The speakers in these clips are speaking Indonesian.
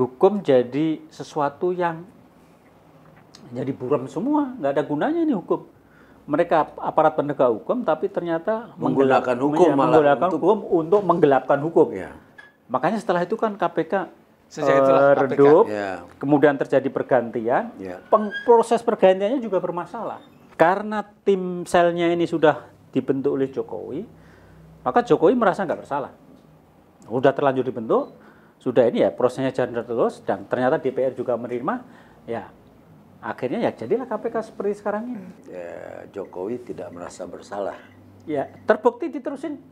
hukum jadi sesuatu yang jadi buram semua, nggak ada gunanya ini hukum. Mereka aparat penegak hukum, tapi ternyata menggunakan hukum malah menggunakan hukum untuk menggelapkan hukum. Ya. Makanya setelah itu kan KPK Sejak itulah redup, Ya. kemudian terjadi pergantian, Ya. proses pergantiannya juga bermasalah. Karena tim selnya ini sudah dibentuk oleh Jokowi, maka Jokowi merasa nggak bersalah. Udah terlanjur dibentuk, sudah ini ya prosesnya jalan terus, dan ternyata DPR juga menerima, ya akhirnya ya jadilah KPK seperti sekarang ini. Ya, Jokowi tidak merasa bersalah. Ya terbukti diterusin,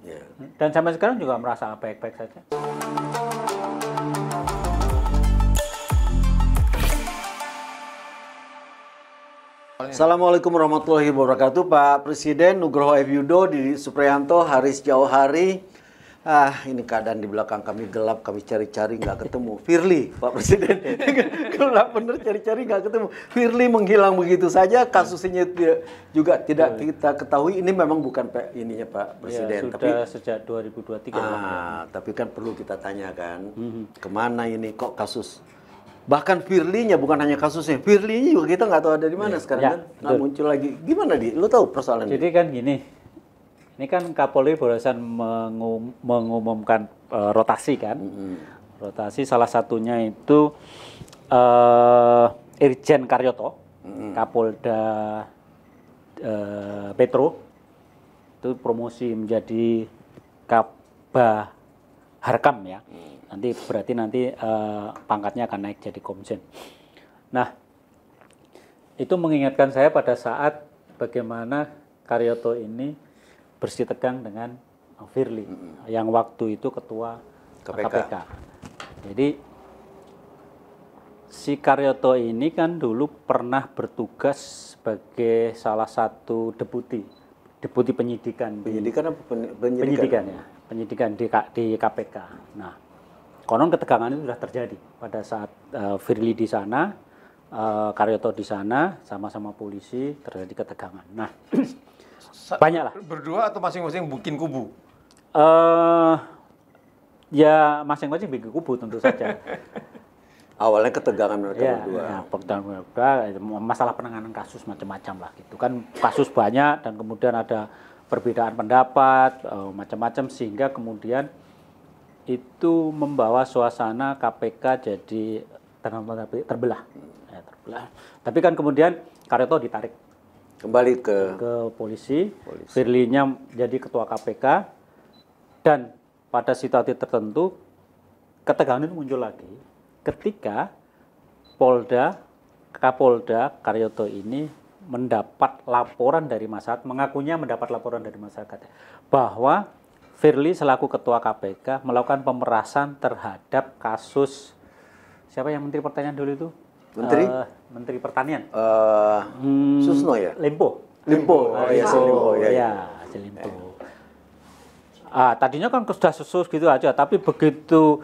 Ya. dan sampai sekarang juga merasa baik-baik saja. Assalamualaikum warahmatullahi wabarakatuh, Pak Presiden Nugroho F. Yudo, Didi Supriyanto, Haris Jauhari. Ini keadaan di belakang kami gelap, kami cari-cari nggak ketemu. Firly, Pak Presiden, gelap bener cari-cari nggak ketemu. Firly menghilang begitu saja, kasusnya juga tidak kita ketahui. Ini memang bukan ininya Pak Presiden, Ya, sudah tapi sejak 2023. tapi kan perlu kita tanyakan kemana ini kok kasus. Bahkan Firly-nya bukan hanya kasusnya, Firly-nya juga kita nggak tahu ada di mana sekarang kan, nggak muncul lagi. Gimana Lu tahu persoalan Jadi kan gini, ini kan Kapolri barusan mengumumkan rotasi kan, rotasi salah satunya itu Irjen Karyoto, Kapolda Petro, itu promosi menjadi Kabah Harkam ya. Nanti berarti pangkatnya akan naik jadi Komjen. Nah, itu mengingatkan saya pada saat bagaimana Karyoto ini bersih tegang dengan Firly yang waktu itu ketua KPK. Jadi si Karyoto ini kan dulu pernah bertugas sebagai salah satu deputi penyidikan. Penyidikan apa? Penyidikan ya, penyidikan di KPK. Nah, konon ketegangan itu sudah terjadi pada saat Firly di sana, Karyoto di sana, sama-sama polisi terjadi ketegangan. Nah, banyak lah. Berdua atau masing-masing bikin kubu? Ya masing-masing bikin kubu tentu saja. Awalnya ketegangan mereka berdua. Ya, berdua, masalah penanganan kasus macam-macam lah gitu kan, kasus banyak dan kemudian ada perbedaan pendapat macam-macam sehingga kemudian itu membawa suasana KPK jadi terbelah. Tapi kan kemudian Karyoto ditarik Kembali ke polisi. Firly-nya jadi ketua KPK, dan pada situasi tertentu ketegangan itu muncul lagi ketika Kapolda Karyoto ini mendapat laporan dari masyarakat, mengakunya mendapat laporan dari masyarakat bahwa Firly selaku ketua KPK melakukan pemerasan terhadap kasus siapa yang Menteri Pertanian dulu itu? Menteri Pertanian. Susno ya? Limpo. Oh iya, Limpo. Limpo. Tadinya kan sudah susus gitu aja, tapi begitu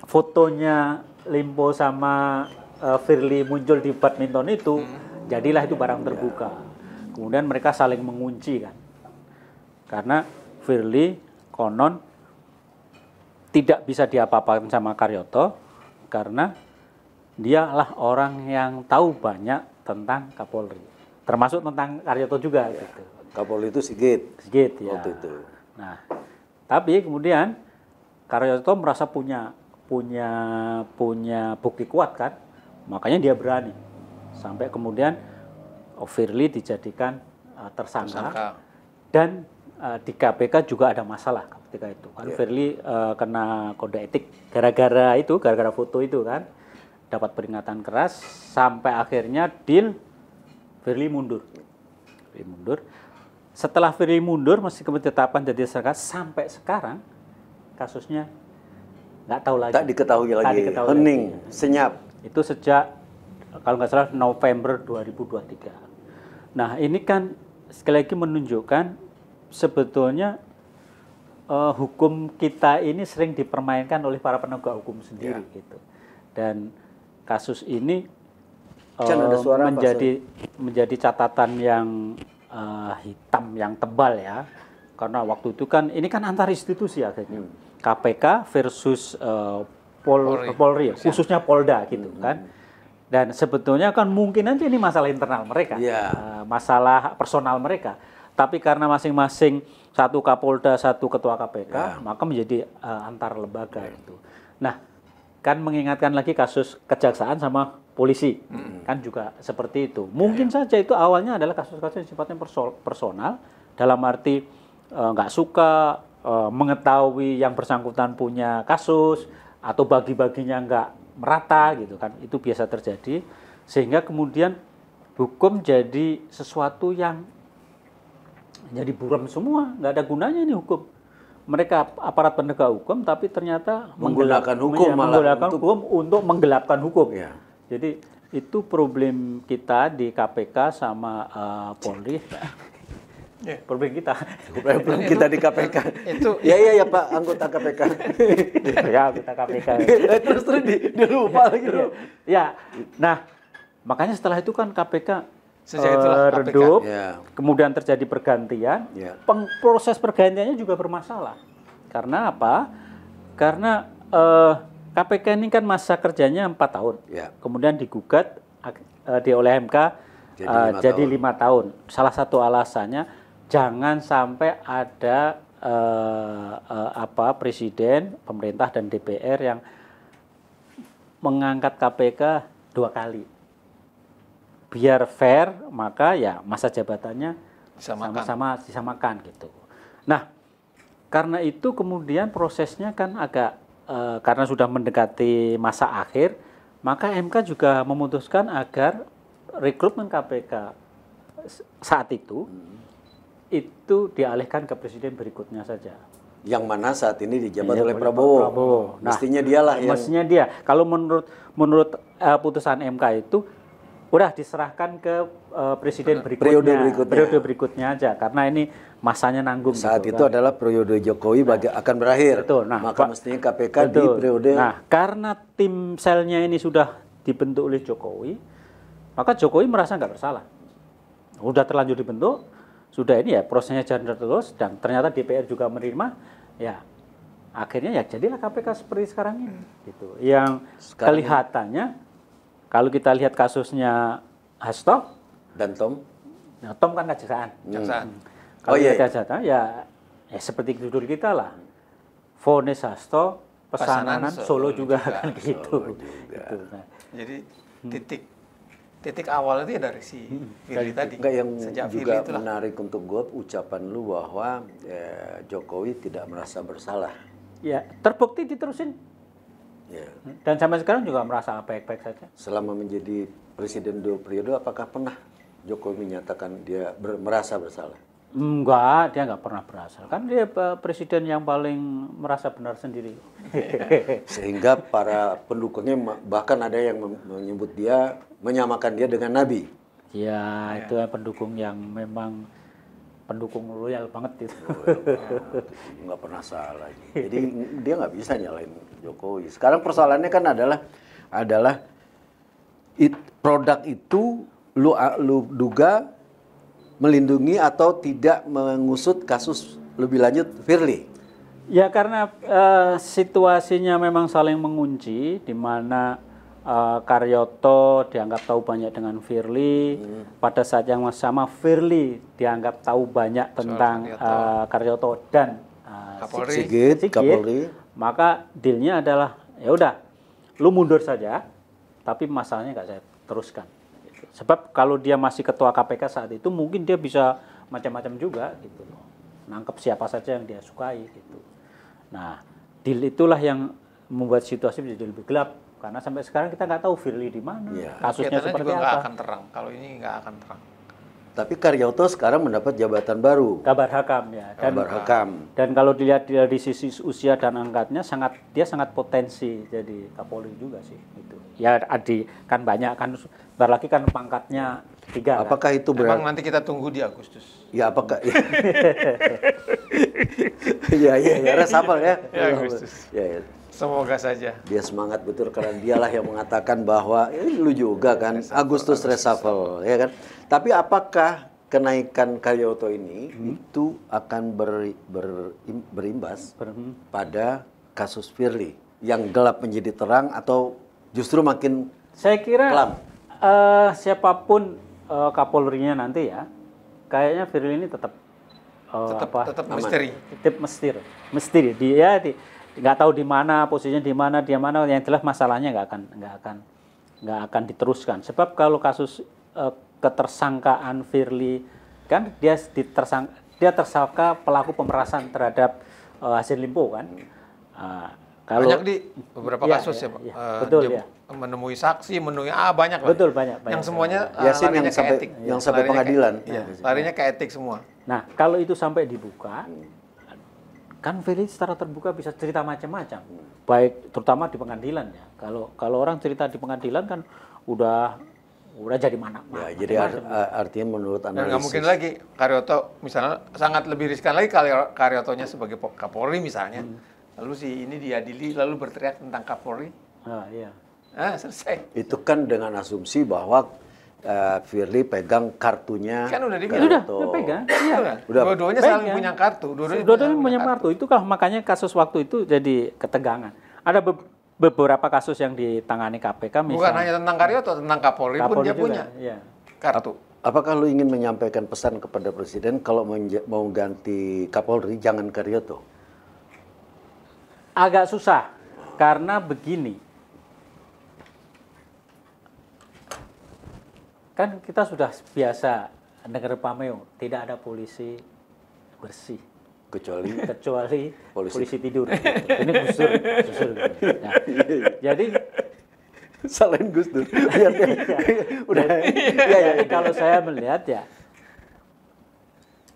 fotonya Limpo sama Firly muncul di badminton itu, jadilah itu barang terbuka. Kemudian mereka saling mengunci kan. Karena Firly konon tidak bisa diapa-apakan sama Karyoto karena dialah orang yang tahu banyak tentang Kapolri, termasuk tentang Karyoto juga gitu. Kapolri itu Sigit ya. waktu itu. Nah, tapi kemudian Karyoto merasa punya bukti kuat kan, makanya dia berani sampai kemudian Firly dijadikan tersangka. Dan di KPK juga ada masalah ketika itu kan. Firly kena kode etik gara-gara foto itu kan, dapat peringatan keras sampai akhirnya deal Firly mundur. Setelah Firly mundur masih ditetapkan jadi tersangka, sampai sekarang kasusnya nggak tahu lagi. Tak diketahui lagi. Hening, senyap. Itu sejak kalau nggak salah November 2023. Nah, ini kan sekali lagi menunjukkan sebetulnya hukum kita ini sering dipermainkan oleh para penegak hukum sendiri gitu. Dan kasus ini menjadi catatan yang hitam yang tebal ya. Karena waktu itu kan ini kan antar institusi akhirnya. KPK versus Polri. Polri, khususnya Polda gitu kan. Dan sebetulnya kan mungkin aja ini masalah internal mereka, masalah personal mereka. Tapi karena masing-masing satu Kapolda, satu ketua KPK, maka menjadi antar lembaga itu. Nah, kan mengingatkan lagi kasus kejaksaan sama polisi, kan juga seperti itu. Mungkin saja itu awalnya adalah kasus-kasus yang sifatnya personal, dalam arti nggak suka mengetahui yang bersangkutan punya kasus atau bagi-baginya nggak merata gitu kan, itu biasa terjadi, sehingga kemudian hukum jadi sesuatu yang jadi buram semua, nggak ada gunanya ini hukum. Mereka aparat penegak hukum tapi ternyata menggunakan hukum untuk menggelapkan hukum. Ya. Jadi itu problem kita di KPK sama Polri. Problem kita. Problem kita di KPK. Itu ya Pak, anggota KPK. Ya, anggota KPK. Terus dia lupa lagi. Ya. Nah, makanya setelah itu kan KPK sejak itulah redup, KPK. kemudian terjadi pergantian. Proses pergantiannya juga bermasalah. Karena apa? Karena KPK ini kan masa kerjanya 4 tahun. Kemudian digugat oleh MK jadi 5 tahun. Salah satu alasannya jangan sampai ada presiden, pemerintah dan DPR yang mengangkat KPK 2 kali. Biar fair, maka ya masa jabatannya sama-sama disamakan gitu. Nah, karena itu kemudian prosesnya kan agak karena sudah mendekati masa akhir, maka MK juga memutuskan agar rekrutmen KPK saat itu dialihkan ke presiden berikutnya saja. Yang mana saat ini dijabat oleh Prabowo. Nah, mestinya dialah yang... Mestinya dia. Kalau menurut putusan MK itu udah diserahkan ke presiden berikutnya. Periode berikutnya aja, karena ini masanya nanggung. Saat gitu, itu kan adalah periode Jokowi akan berakhir. Betul. Nah, maka mestinya KPK di periode... Nah, karena tim selnya ini sudah dibentuk oleh Jokowi, maka Jokowi merasa nggak bersalah. Udah terlanjur dibentuk, sudah ini ya prosesnya jalan terus, dan ternyata DPR juga menerima, ya akhirnya ya jadilah KPK seperti sekarang ini. Gitu. Yang kelihatannya, kalau kita lihat kasusnya Hasto dan Tom, nah, Tom kan kejaksaan. Kalau kejaksaan ya seperti judul kita lah, vonis Hasto, pesanan Solo juga kan gitu. Gitu. Nah. Jadi titik awal itu ya dari si Firly tadi. Enggak, yang sejak juga Firly menarik untuk gue ucapan lu bahwa Jokowi tidak merasa bersalah. Ya, terbukti diterusin. Ya. Dan sampai sekarang juga merasa baik-baik saja. Selama menjadi presiden 2 periode, apakah pernah Jokowi menyatakan dia merasa bersalah? Enggak, dia nggak pernah berasal. Kan dia presiden yang paling merasa benar sendiri. Sehingga para pendukungnya bahkan ada yang menyamakan dia dengan Nabi. Ya, itu pendukung yang memang pendukung loyal banget itu. Nggak pernah salah. Jadi dia nggak bisa nyalain Jokowi. Sekarang persoalannya kan adalah produk itu lu duga melindungi atau tidak mengusut kasus lebih lanjut Firly? Ya, karena situasinya memang saling mengunci, di mana Karyoto dianggap tahu banyak dengan Firly, pada saat yang sama Firly dianggap tahu banyak tentang Karyoto dan Sigit, Kapolri. Maka dealnya adalah ya udah, lu mundur saja, tapi masalahnya nggak saya teruskan. Sebab kalau dia masih ketua KPK saat itu, mungkin dia bisa macam-macam juga gitu loh. Nangkep siapa saja yang dia sukai gitu. Nah, deal itulah yang membuat situasi menjadi lebih gelap, karena sampai sekarang kita nggak tahu Firly di mana, kasusnya seperti juga apa. Nggak akan terang. Kalau ini nggak akan terang. Tapi Karyoto sekarang mendapat jabatan baru. Kabar Hakam ya. Dan kalau dilihat dari sisi usia dan angkatnya, dia sangat potensi jadi Kapolri juga sih. Gitu. Ya kan banyak kan, bentar lagi kan pangkatnya 3. Apakah itu berarti? Memang nanti kita tunggu di Agustus. Ya apakah? ya resapel ya. Ya Agustus. Ya. Semoga saja. Dia semangat betul karena dialah yang mengatakan bahwa lu juga kan Agustus reshuffle, ya kan. Tapi apakah kenaikan Karyoto ini itu akan berimbas pada kasus Firly yang gelap menjadi terang atau justru makin Saya kira kelam? siapapun Kapolrinya nanti ya, kayaknya Firly ini tetap tetap misteri. tetap misteri. Dia nggak tahu di mana posisinya, di mana dia mana. Yang jelas masalahnya nggak akan diteruskan. Sebab kalau kasus ketersangkaan Firly kan dia tersangka pelaku pemerasan terhadap Yassin Limpo kan. Kalau Banyak di beberapa kasus ya, Pak. betul Dia ya. menemui saksi, banyak lah. Betul banyak. Yang semuanya Yassin larinya yang ke sampai etik. sampai Larinya pengadilan. Iya, larinya ke etik semua. Nah, kalau itu sampai dibuka, kan Firly secara terbuka bisa cerita macam-macam, baik terutama di pengadilan ya. Kalau orang cerita di pengadilan kan udah jadi mana? Ya, jadi artinya menurut Dan nggak analisis mungkin lagi Karyoto misalnya sangat lebih riskan lagi kalau Karyotonya sebagai Kapolri misalnya. Lalu ini diadili lalu berteriak tentang Kapolri. Iya. Selesai. itu kan dengan asumsi bahwa Firly pegang kartunya. Kan udah Itu dibilang. udah pegang. Iya. Udah. Dua-duanya saling Pegang. punya kartu. Dua-duanya punya kartu. Itu kan makanya kasus waktu itu jadi ketegangan. Ada beberapa kasus yang ditangani KPK misalnya. Bukan hanya tentang Karyoto, tentang Kapolri pun dia juga, punya iya. kartu. Apakah lu ingin menyampaikan pesan kepada Presiden kalau mau ganti Kapolri jangan Karyoto? Agak susah karena begini. Kan kita sudah biasa negara pameo, tidak ada polisi bersih kecuali polisi tidur. Ini Gus Dur. Nah, jadi Salahin Gus Dur. Udah. jadi kalau saya melihat ya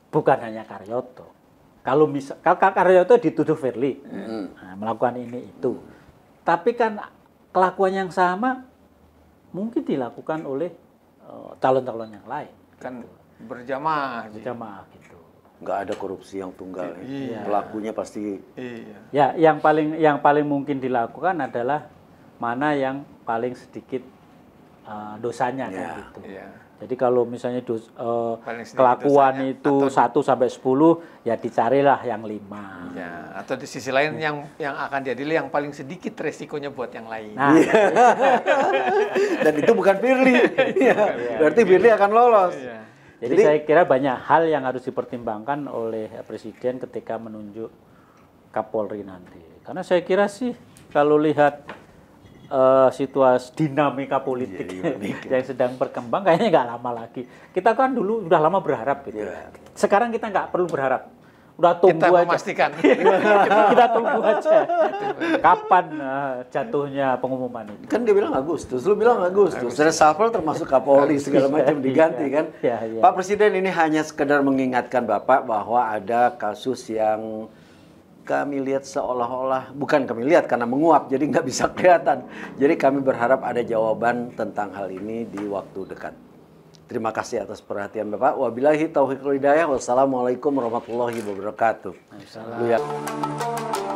bukan hanya Karyoto. Kalau Karyoto dituduh Firly melakukan ini itu, tapi kan kelakuan yang sama mungkin dilakukan oleh calon-calon yang lain. Kan berjamaah. Berjamaah gitu. Nggak ada korupsi yang tunggal. Iya. Pelakunya pasti Iya. Ya, yang paling mungkin dilakukan adalah mana yang paling sedikit dosanya kan gitu. Iya. Jadi kalau misalnya Paling sedikit kelakuan dosanya, itu 1 sampai 10 ya dicarilah yang 5. Ya, atau di sisi lain yang akan diadili yang paling sedikit resikonya buat yang lain. Nah, dan itu bukan Firly. Iya. Berarti Firly akan lolos. Iya. jadi saya kira banyak hal yang harus dipertimbangkan oleh Presiden ketika menunjuk Kapolri nanti. Karena saya kira sih kalau lihat situasi dinamika politik yang sedang berkembang kayaknya nggak lama lagi. Kita kan dulu udah lama berharap gitu. Sekarang kita nggak perlu berharap. Udah tunggu Kita aja. memastikan. Kita tunggu aja. Kapan jatuhnya pengumuman itu? Kan dia bilang Agustus, lu bilang Agustus. Reshuffle termasuk Kapolri segala macam diganti kan. Iya. Pak Presiden ini hanya sekedar mengingatkan Bapak bahwa ada kasus yang kami lihat seolah-olah, bukan kami lihat karena menguap, jadi nggak bisa kelihatan. Jadi kami berharap ada jawaban tentang hal ini di waktu dekat. Terima kasih atas perhatian Bapak. Wabillahi taufiq wal hidayah. Wassalamualaikum warahmatullahi wabarakatuh. Waalaikumsalam.